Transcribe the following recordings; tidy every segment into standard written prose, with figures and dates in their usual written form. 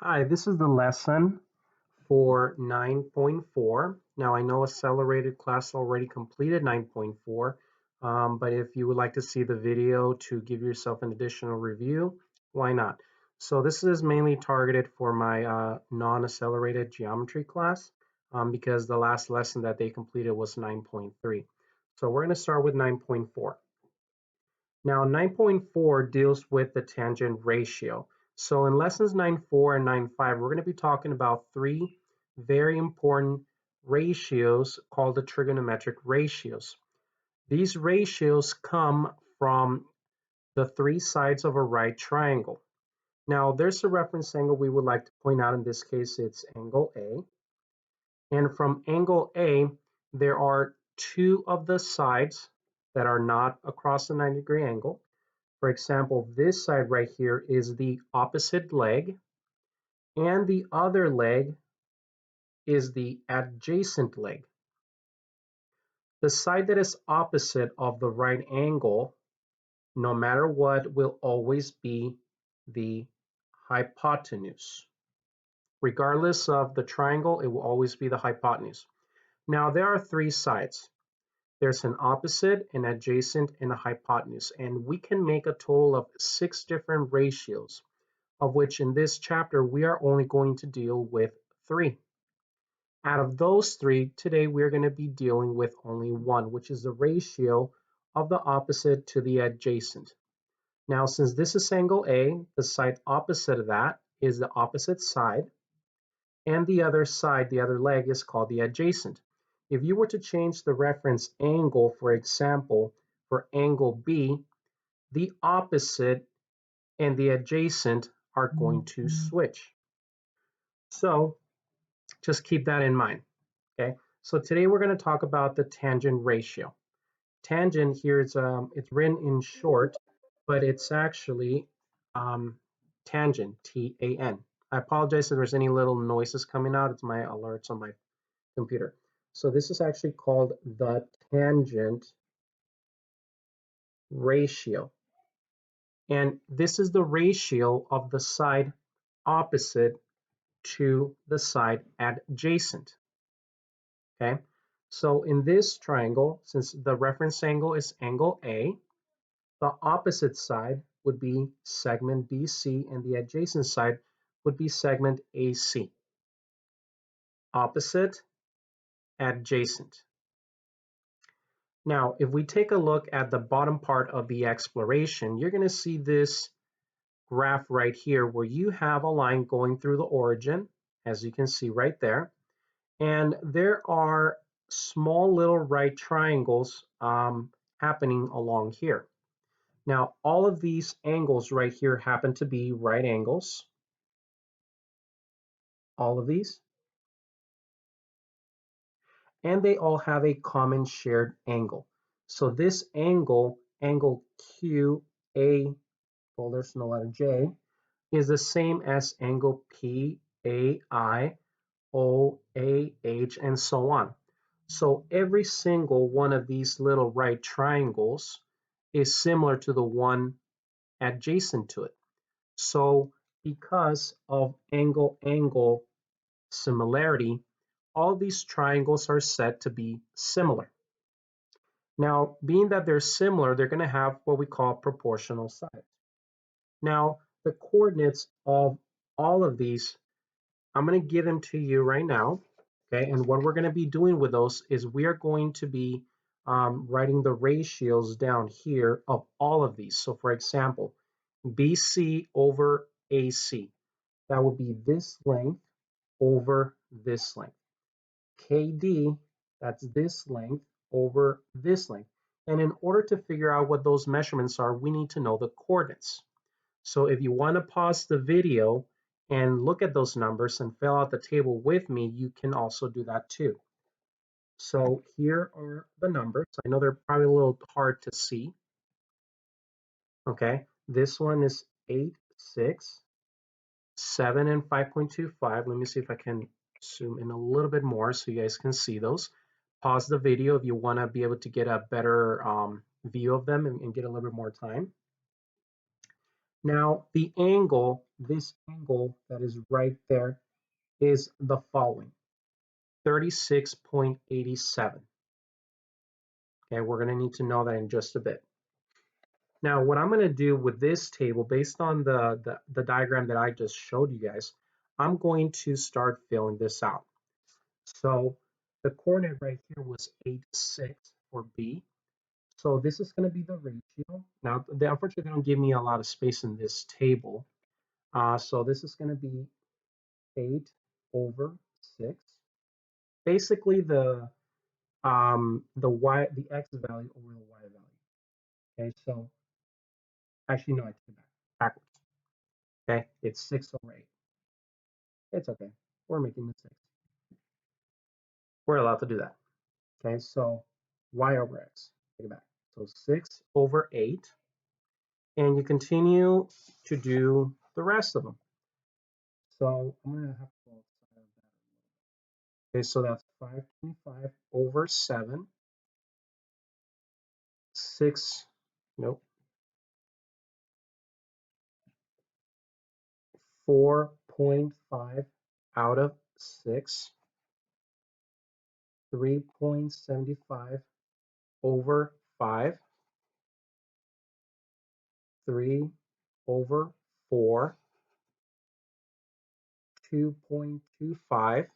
Hi, this is the lesson for 9.4. Now, I know Accelerated class already completed 9.4, but if you would like to see the video to give yourself an additional review, why not? So this is mainly targeted for my non-accelerated geometry class because the last lesson that they completed was 9.3. So we're going to start with 9.4. Now, 9.4 deals with the tangent ratio. So in lessons 9.4 and 9.5, we're going to be talking about three very important ratios called the trigonometric ratios. These ratios come from the three sides of a right triangle. Now, there's a reference angle we would like to point out. In this case, it's angle A. And from angle A, there are two of the sides that are not across the 90-degree angle. For example, this side right here is the opposite leg, and the other leg is the adjacent leg. The side that is opposite of the right angle, no matter what, will always be the hypotenuse. Regardless of the triangle, it will always be the hypotenuse. Now, there are three sides. There's an opposite, an adjacent, and a hypotenuse, and we can make a total of 6 different ratios, of which in this chapter we are only going to deal with 3. Out of those 3, today we're going to be dealing with only one, which is the ratio of the opposite to the adjacent. Now, since this is angle A, the side opposite of that is the opposite side, and the other side, the other leg, is called the adjacent. If you were to change the reference angle, for example, for angle B, the opposite and the adjacent are going to switch. So just keep that in mind, okay? So today we're going to talk about the tangent ratio. Tangent here is it's written in short, but it's actually tangent, T-A-N. I apologize if there's any little noises coming out. It's my alerts on my computer. So this is actually called the tangent ratio. And this is the ratio of the side opposite to the side adjacent. Okay, so in this triangle, since the reference angle is angle A, the opposite side would be segment BC and the adjacent side would be segment AC. Opposite, adjacent. Now, if we take a look at the bottom part of the exploration, you're going to see this graph right here where you have a line going through the origin, as you can see right there. And there are small little right triangles happening along here. Now, all of these angles right here happen to be right angles. All of these. And they all have a common shared angle. So this angle, angle QA, well, there's no letter J, is the same as angle PAI, OAH, and so on. So every single one of these little right triangles is similar to the one adjacent to it. So because of angle-angle similarity, all these triangles are said to be similar. Now, being that they're similar, they're going to have what we call proportional sides. Now, the coordinates of all of these, I'm going to give them to you right now. Okay, and what we're going to be doing with those is we are going to be writing the ratios down here of all of these. So for example, BC over AC, that would be this length over this length. KD, that's this length over this length. And in order to figure out what those measurements are, we need to know the coordinates. So if you want to pause the video and look at those numbers and fill out the table with me, you can also do that too. So here are the numbers. I know they're probably a little hard to see. Okay, this one is 8, 6, 7, and 5.25. Let me see if I can zoom in a little bit more so you guys can see those. Pause the video if you want to be able to get a better view of them and get a little bit more time. Now, the angle, this angle that is right there, is the following, 36.87. Okay, we're going to need to know that in just a bit. Now, what I'm going to do with this table, based on the diagram that I just showed you guys, I'm going to start filling this out. So the coordinate right here was 8, 6 for B. So this is going to be the ratio. Now, unfortunately, they don't give me a lot of space in this table. So this is going to be 8 over 6. Basically, the x value over the y value. Okay, so actually, no, I take it backwards. Okay, it's 6 over 8. It's okay. We're making mistakes. We're allowed to do that. Okay, so y over x. Take it back. So 6 over 8. And you continue to do the rest of them. So I'm going to have to go outside of that. Okay, so that's 525 over 7. 6, nope, 4.5 out of 6. 3.75 over 5. 3 over 4. 2.25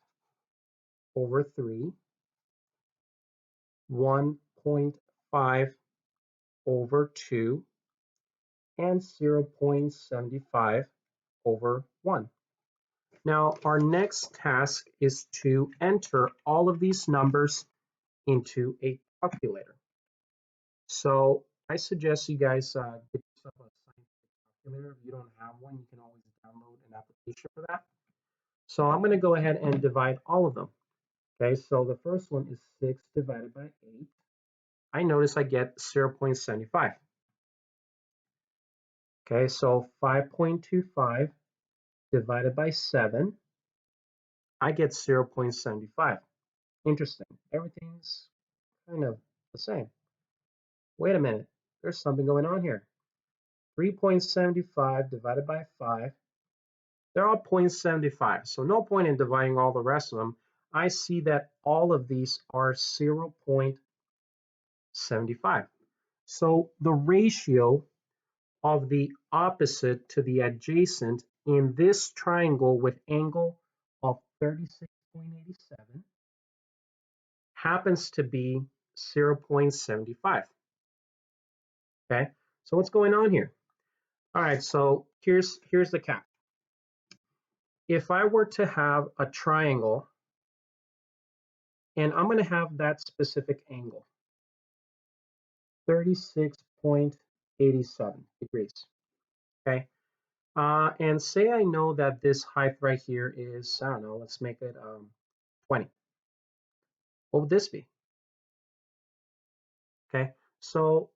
over 3. 1.5 over 2. And 0.75 over 1. Now, our next task is to enter all of these numbers into a calculator. So I suggest you guys get yourself a scientific calculator. If you don't have one, you can always download an application for that. So I'm going to go ahead and divide all of them. Okay, so the first one is 6 divided by 8. I notice I get 0.75. Okay, so 5.25 divided by 7, I get 0.75. Interesting. Everything's kind of the same. Wait a minute. There's something going on here. 3.75 divided by 5. They're all 0.75, so no point in dividing all the rest of them. I see that all of these are 0.75. So the ratio of the opposite to the adjacent in this triangle with angle of 36.87 happens to be 0.75. Okay, so what's going on here? All right, so here's the catch. If I were to have a triangle, and I'm going to have that specific angle, 36.87 degrees, okay? And say I know that this height right here is, I don't know, let's make it 20. What would this be? Okay, so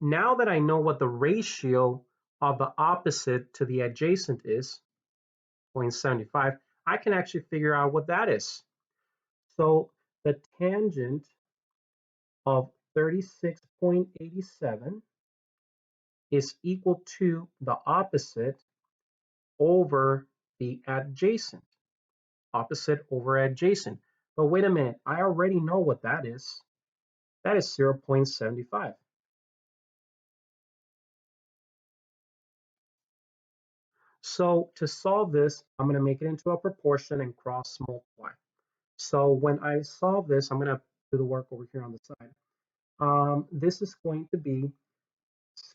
now that I know what the ratio of the opposite to the adjacent is, 0.75, I can actually figure out what that is. So the tangent of 36.87 is equal to the opposite over the adjacent. Opposite over adjacent. But wait a minute, I already know what that is. That is 0.75. So to solve this, I'm going to make it into a proportion and cross multiply. So when I solve this, I'm going to do the work over here on the side. This is going to be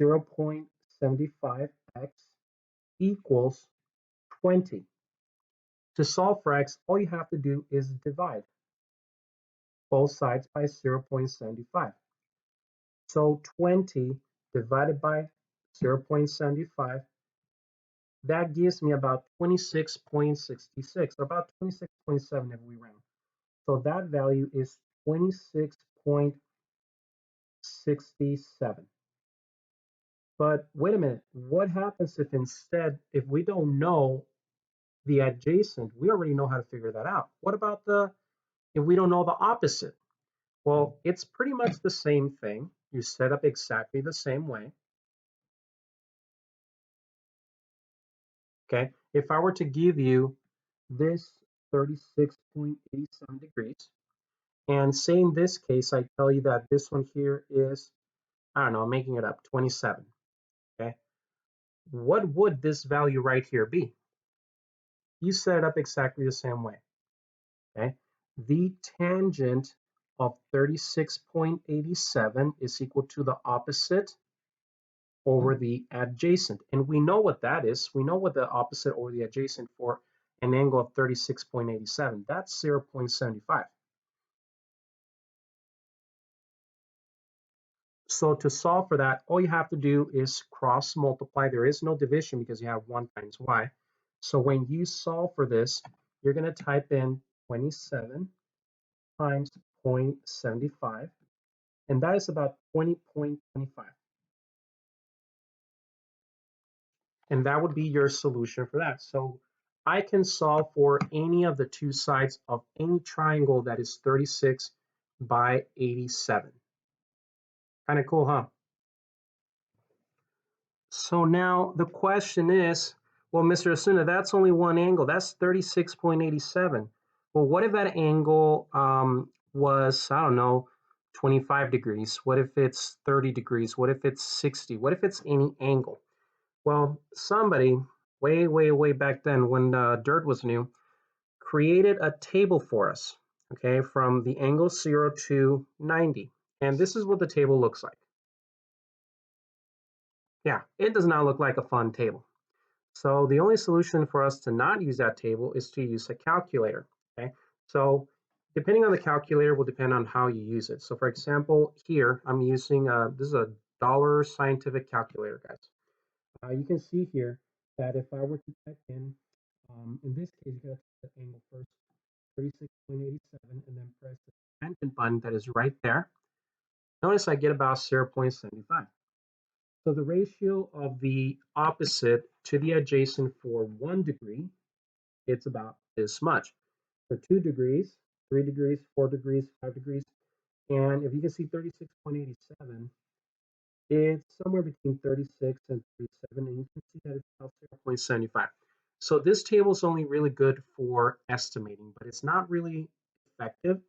0.75x equals 20. To solve for x, all you have to do is divide both sides by 0.75. So 20 divided by 0.75, that gives me about 26.66, or about 26.7 if we round. So that value is 26.67. But wait a minute, what happens if instead, if we don't know the adjacent, we already know how to figure that out. What about if we don't know the opposite? Well, it's pretty much the same thing. You set up exactly the same way. Okay, if I were to give you this 36.87 degrees, and say in this case, I tell you that this one here is, I don't know, I'm making it up, 27, okay? What would this value right here be? You set it up exactly the same way, okay? The tangent of 36.87 is equal to the opposite over the adjacent. And we know what that is. We know what the opposite over the adjacent for an angle of 36.87. That's 0.75. So to solve for that, all you have to do is cross multiply. There is no division because you have 1 times y. So when you solve for this, you're going to type in 27 times 0.75, and that is about 20.25. And that would be your solution for that. So I can solve for any of the two sides of any triangle that is 36 by 87. Kind of cool, huh? So now the question is, well, Mr. Asuna, that's only one angle. That's 36.87. Well, what if that angle was, I don't know, 25 degrees? What if it's 30 degrees? What if it's 60? What if it's any angle? Well, somebody way, way, way back then when dirt was new created a table for us, okay, from the angle 0 to 90. And this is what the table looks like. Yeah, it does not look like a fun table. So the only solution for us to not use that table is to use a calculator, okay? So depending on the calculator will depend on how you use it. So for example, here I'm using, this is a dollar scientific calculator, guys. You can see here that if I were to type in this case, you got to type the angle first, 36.87, and then press the tangent button that is right there. Notice I get about 0.75. So the ratio of the opposite to the adjacent for 1 degree, it's about this much. For 2 degrees, 3 degrees, 4 degrees, 5 degrees, and if you can see 36.87, it's somewhere between 36 and 37, and you can see that it's about 0.75. So this table is only really good for estimating, but it's not really effective.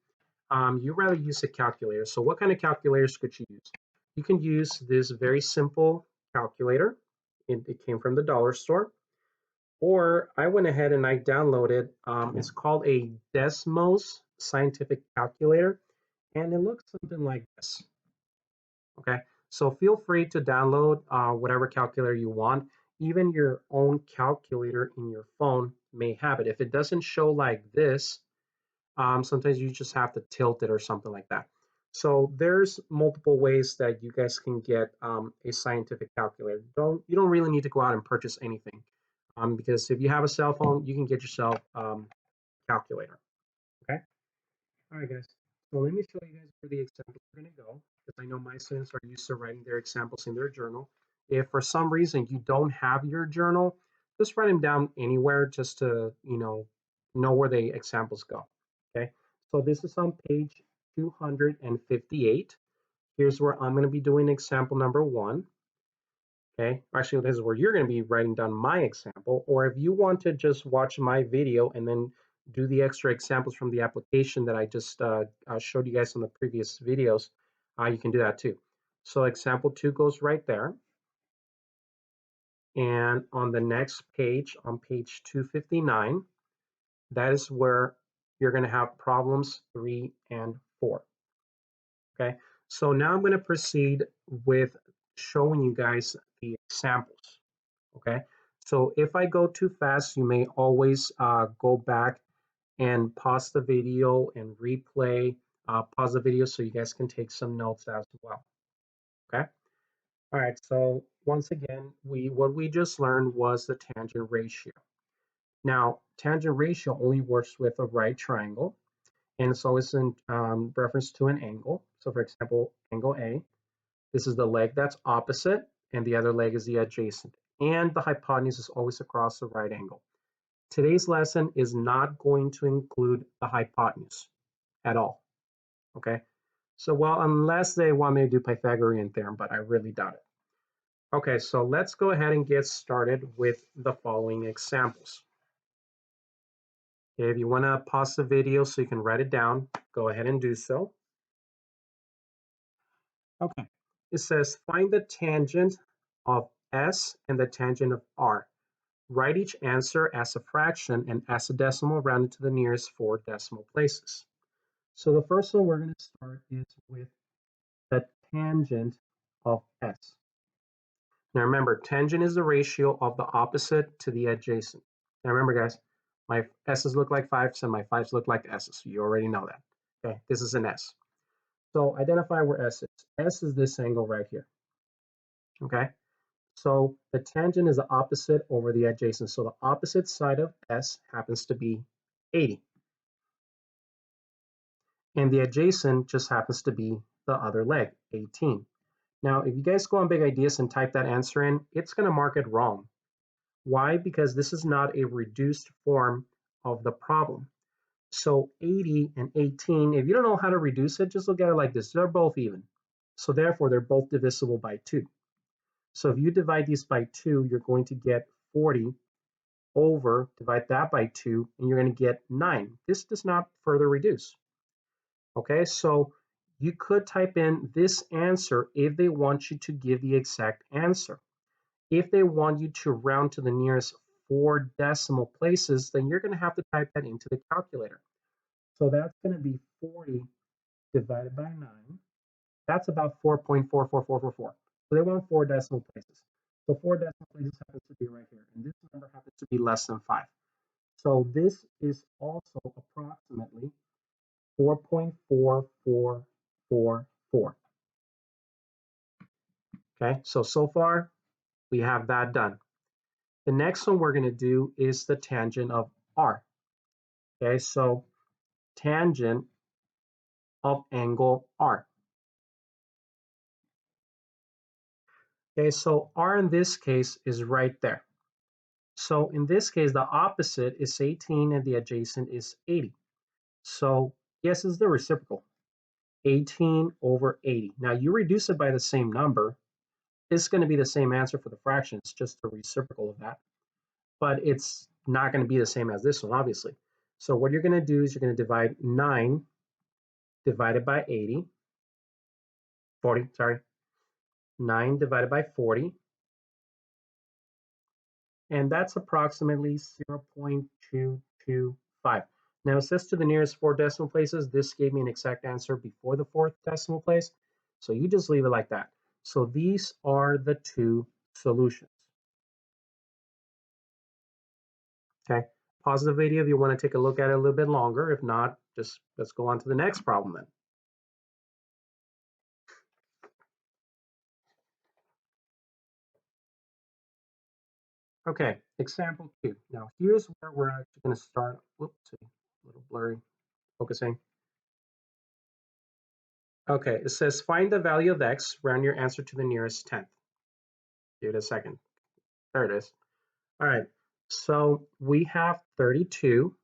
You rather use a calculator. So what kind of calculators could you use? You can use this very simple calculator. It came from the dollar store. Or I went ahead and I downloaded, it's called a Desmos scientific calculator, and it looks something like this. Okay, so feel free to download whatever calculator you want. Even your own calculator in your phone may have it. If it doesn't show like this, sometimes you just have to tilt it or something like that. So there's multiple ways that you guys can get a scientific calculator. You don't really need to go out and purchase anything, because if you have a cell phone, you can get yourself calculator. Okay. All right, guys. So let me show you guys where the examples are going to go, because I know my students are used to writing their examples in their journal. If for some reason you don't have your journal, just write them down anywhere just to, know where the examples go. Okay. So this is on page 258. Here's where I'm going to be doing example number 1. Okay, actually, this is where you're going to be writing down my example. Or if you want to just watch my video and then do the extra examples from the application that I just showed you guys on the previous videos, you can do that too. So example 2 goes right there. And on the next page, on page 259, that is where you're going to have problems 3 and 4. Okay, so now I'm going to proceed with showing you guys the examples. Okay, so if I go too fast, you may always go back and pause the video and replay, pause the video so you guys can take some notes as well. Okay, all right, so once again, what we just learned was the tangent ratio. Now, tangent ratio only works with a right triangle, and it's always in reference to an angle. So for example, angle A, this is the leg that's opposite, and the other leg is the adjacent. And the hypotenuse is always across the right angle. Today's lesson is not going to include the hypotenuse at all, okay? So, well, unless they want me to do Pythagorean theorem, but I really doubt it. Okay, so let's go ahead and get started with the following examples. If you want to pause the video so you can write it down, go ahead and do so. Okay, it says find the tangent of S and the tangent of R. Write each answer as a fraction and as a decimal rounded to the nearest 4 decimal places. So the first one we're going to start is with the tangent of S. Now remember, tangent is the ratio of the opposite to the adjacent. Now remember, guys, my S's look like 5s and my 5s look like S's. So you already know that. Okay, this is an S. So identify where S is. S is this angle right here. Okay, so the tangent is the opposite over the adjacent. So the opposite side of S happens to be 80. And the adjacent just happens to be the other leg, 18. Now, if you guys go on Big Ideas and type that answer in, it's going to mark it wrong. Why? Because this is not a reduced form of the problem. So 80 and 18, if you don't know how to reduce it, just look at it like this. They're both even. So therefore, they're both divisible by 2. So if you divide these by 2, you're going to get 40 over, divide that by 2, and you're going to get 9. This does not further reduce. Okay, so you could type in this answer if they want you to give the exact answer. If they want you to round to the nearest 4 decimal places, then you're going to have to type that into the calculator. So that's going to be 40 divided by 9. That's about 4.44444. So they want 4 decimal places. So 4 decimal places happens to be right here. And this number happens to be less than 5. So this is also approximately 4.4444. Okay, so far we have that done. The next one we're going to do is the tangent of R. Okay, so tangent of angle R. Okay, so R in this case is right there. So in this case, the opposite is 18 and the adjacent is 80. So yes, it's the reciprocal, 18 over 80. Now you reduce it by the same number, it's going to be the same answer for the fraction. It's just the reciprocal of that. But it's not going to be the same as this one, obviously. So what you're going to do is you're going to divide 9 divided by 40, sorry. 9 divided by 40. And that's approximately 0.225. Now it says to the nearest 4 decimal places. This gave me an exact answer before the 4th decimal place. So you just leave it like that. So these are the 2 solutions. Okay, pause the video if you want to take a look at it a little bit longer. If not, just let's go on to the next problem then. Okay, example 2. Now here's where we're actually going to start. Whoops, a little blurry. Focusing. Okay, it says find the value of x, round your answer to the nearest tenth. Give it a second. There it is. All right, so we have 32,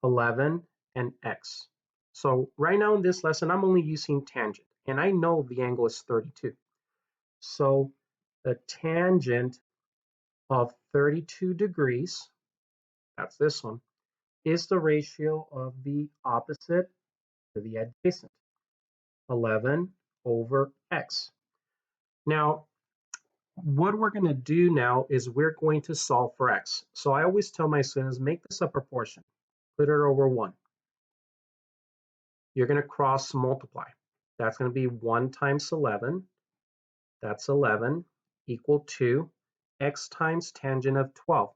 11, and x. So right now in this lesson, I'm only using tangent, and I know the angle is 32. So the tangent of 32 degrees, that's this one, is the ratio of the opposite to the adjacent, 11 over x. Now, what we're going to do now is we're going to solve for x. So I always tell my students, make this a proportion. Put it over 1. You're going to cross multiply. That's going to be 1 times 11. That's 11 equal to x times tangent of 12.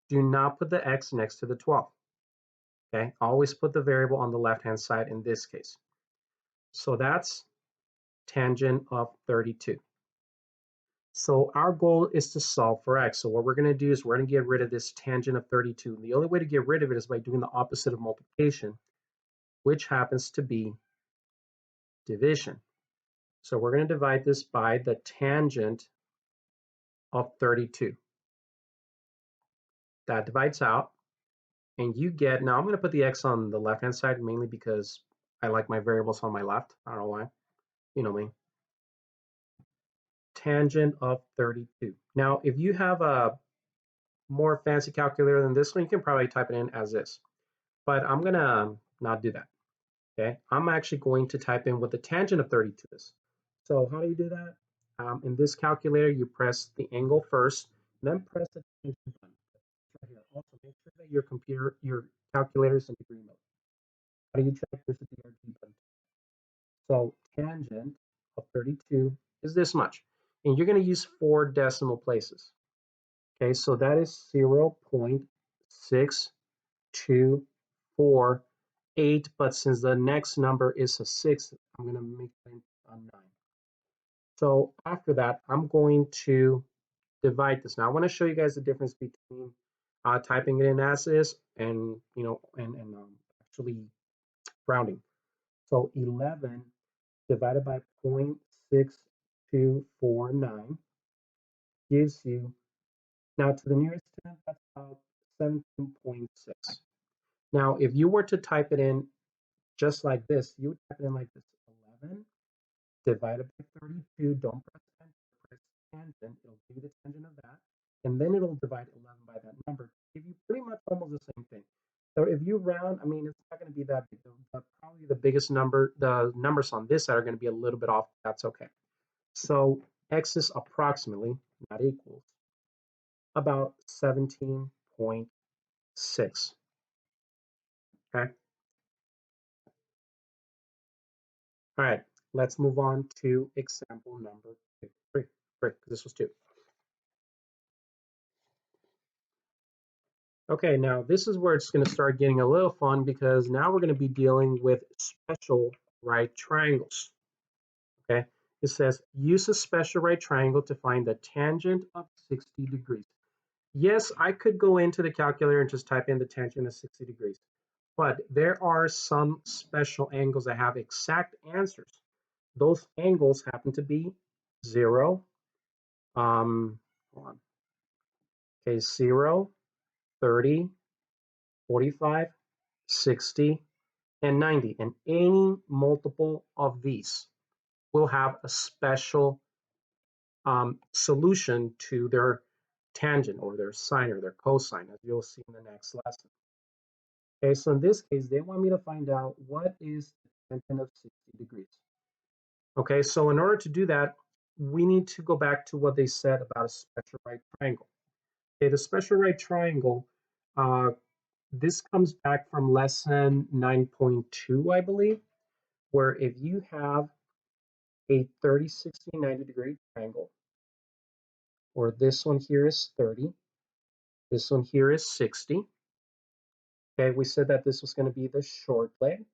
Do not put the x next to the 12. Okay, always put the variable on the left-hand side in this case. So that's tangent of 32. So our goal is to solve for x. So what we're going to do is we're going to get rid of this tangent of 32. The only way to get rid of it is by doing the opposite of multiplication, which happens to be division. So we're going to divide this by the tangent of 32. That divides out, and you get, now I'm going to put the x on the left-hand side mainly because I like my variables on my left. I don't know why. You know me. tangent of 32. Now, if you have a more fancy calculator than this one, you can probably type it in as this. But I'm going to not do that. Okay, I'm actually going to type in what the tangent of 32 is. So how do you do that? In this calculator, you press the angle first, then press the tangent button right here. Also, make sure that your calculator is in degree mode. How do you check? There's a DRG button. So tangent of 32 is this much. And you're going to use 4 decimal places. Okay, so that is 0.6248, but since the next number is a 6, I'm going to make it a 9. So after that, I'm going to divide this. Now I want to show you guys the difference between typing it in as is and actually rounding. So 11 divided by 0.6249 gives you, now to the nearest 10, that's about 17.6. Now, if you were to type it in just like this, you would type it in like this: 11 divided by 32. Don't press enter, press tangent. It'll give you the tangent of that. And then it'll divide 11 by that number to give you pretty much almost the same thing. So if you round, I mean, it's not going to be that big. Probably the biggest number, the numbers on this side are going to be a little bit off. That's okay. So x is approximately, not equals, about 17.6. Okay. All right. Let's move on to example number 3. This was 2. Okay, now this is where it's going to start getting a little fun, because now we're going to be dealing with special right triangles. Okay, it says use a special right triangle to find the tangent of 60 degrees. Yes, I could go into the calculator and just type in the tangent of 60 degrees, but there are some special angles that have exact answers. Those angles happen to be 0, hold on. Okay, 0, 30, 45, 60, and 90. And any multiple of these will have a special solution to their tangent or their sine or their cosine, as you'll see in the next lesson. Okay, so in this case, they want me to find out what is the tangent of 60 degrees. Okay, so in order to do that, we need to go back to what they said about a special right triangle. Okay, the special right triangle, this comes back from lesson 9.2, I believe, where if you have a 30, 60, 90 degree triangle, or this one here is 30, this one here is 60. Okay, we said that this was going to be the short leg.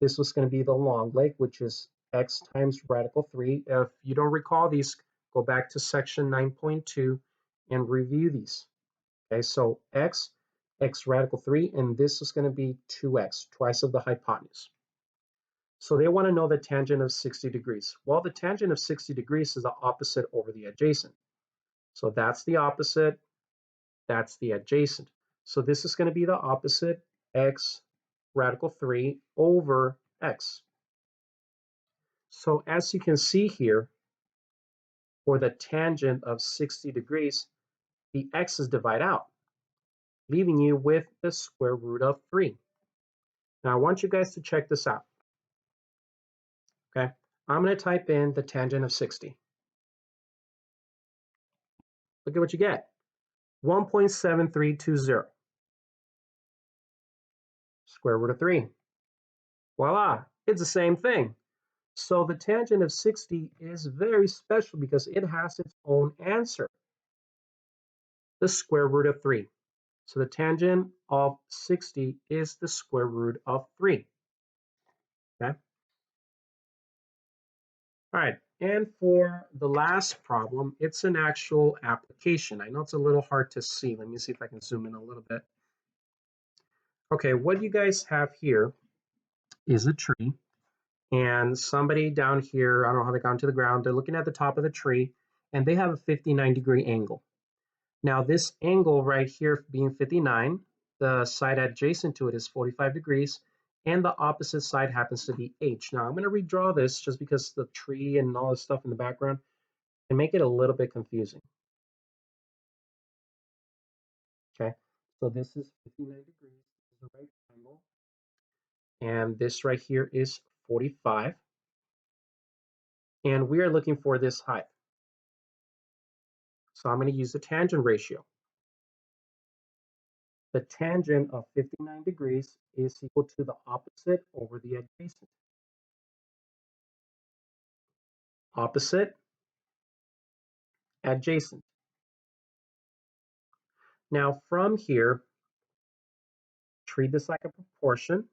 This was going to be the long leg, which is x times radical 3. If you don't recall these, go back to section 9.2 and review these. Okay, so x radical 3, and this is going to be 2x, twice of the hypotenuse. So they want to know the tangent of 60 degrees. Well, the tangent of 60 degrees is the opposite over the adjacent. So that's the opposite, that's the adjacent. So this is going to be the opposite, x radical 3 over x. So as you can see here, for the tangent of 60 degrees, the x's divide out, leaving you with the square root of 3. Now I want you guys to check this out. Okay, I'm going to type in the tangent of 60. Look at what you get. 1.7320. Square root of 3. Voila, it's the same thing. So the tangent of 60 is very special because it has its own answer, the square root of 3. So the tangent of 60 is the square root of 3. Okay. All right, and for the last problem, it's an actual application. I know it's a little hard to see. Let me see if I can zoom in a little bit. Okay, what you guys have here is a tree, and somebody down here, I don't know how they got into the ground, they're looking at the top of the tree, and they have a 59-degree angle. Now this angle right here being 59, the side adjacent to it is 45 degrees, and the opposite side happens to be H. Now I'm going to redraw this just because the tree and all this stuff in the background, can make it a little bit confusing. Okay, so this is 59 degrees, this is the right triangle, and this right here is 45, and we are looking for this height. So I'm going to use the tangent ratio. The tangent of 59 degrees is equal to the opposite over the adjacent. Opposite, adjacent. Now from here, treat this like a proportion,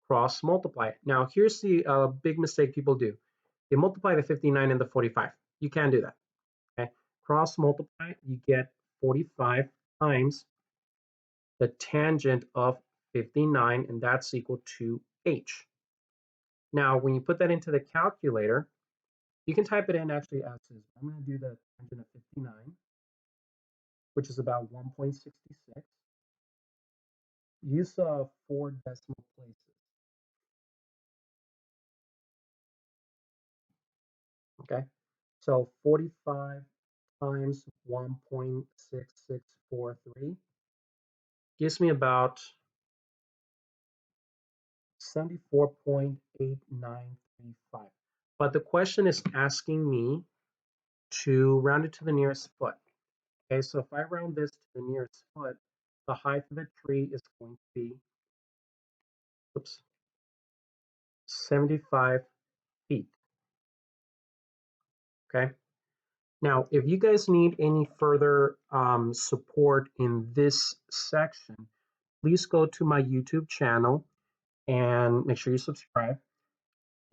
cross multiply it. Now here's the big mistake people do. They multiply the 59 and the 45. You can't do that. Okay? Cross multiply, you get 45 times the tangent of 59, and that's equal to h. Now, when you put that into the calculator, you can type it in actually as is. I'm going to do the tangent of 59, which is about 1.66. Use 4 decimal places. Okay, so 45 times 1.6643 gives me about 74.8935. But the question is asking me to round it to the nearest foot. Okay, so if I round this to the nearest foot, the height of the tree is going to be, oops, 75 feet. Okay. Now, if you guys need any further support in this section, please go to my YouTube channel and make sure you subscribe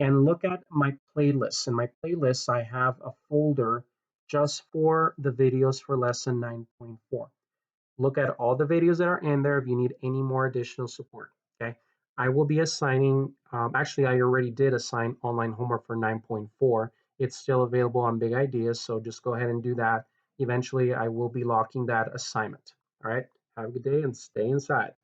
and look at my playlists. In my playlists, I have a folder just for the videos for lesson 9.4. Look at all the videos that are in there if you need any more additional support. Okay. I will be assigning, actually, I already did assign online homework for 9.4. It's still available on Big Ideas, so just go ahead and do that. Eventually, I will be locking that assignment. All right. Have a good day and stay inside.